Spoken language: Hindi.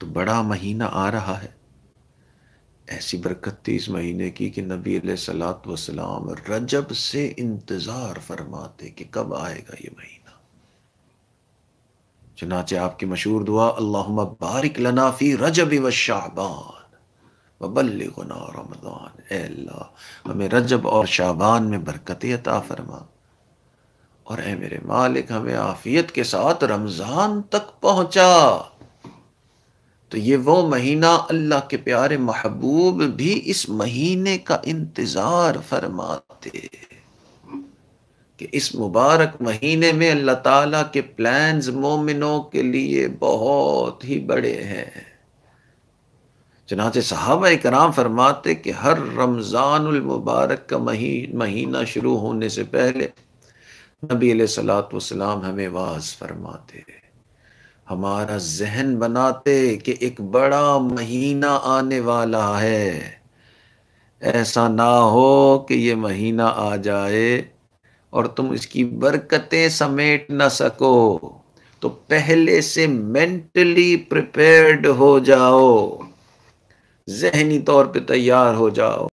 तो बड़ा महीना आ रहा है। ऐसी बरकत थी इस महीने की कि नबी अलैहिस्सलातु वस्सलाम रजब से इंतजार फरमाते कि कब आएगा ये महीना। चुनाचे आपकी मशहूर दुआ, अल्लाहुम्मा बारिक लना फी रजब व शाबान व बल्लिगना रमजान। ए अल्लाह, हमें रजब और शाबान में बरकतें अता फरमा, और ए मेरे मालिक, हमें आफियत के साथ रमजान तक पहुंचा। तो ये वो महीना, अल्लाह के प्यारे महबूब भी इस महीने का इंतजार फरमाते कि इस मुबारक महीने में अल्लाह ताला के प्लान्स मोमिनों के लिए बहुत ही बड़े हैं। चनाचे सहाबा इकराम फरमाते कि हर रमजानुल मुबारक का महीना शुरू होने से पहले नबी अलैहिस्सलातु वस्सलाम हमें वाज फरमाते, हमारा जहन बनाते कि एक बड़ा महीना आने वाला है। ऐसा ना हो कि ये महीना आ जाए और तुम इसकी बरकतें समेट न सको, तो पहले से मेंटली प्रिपेयर्ड हो जाओ, जहनी तौर पे तैयार हो जाओ।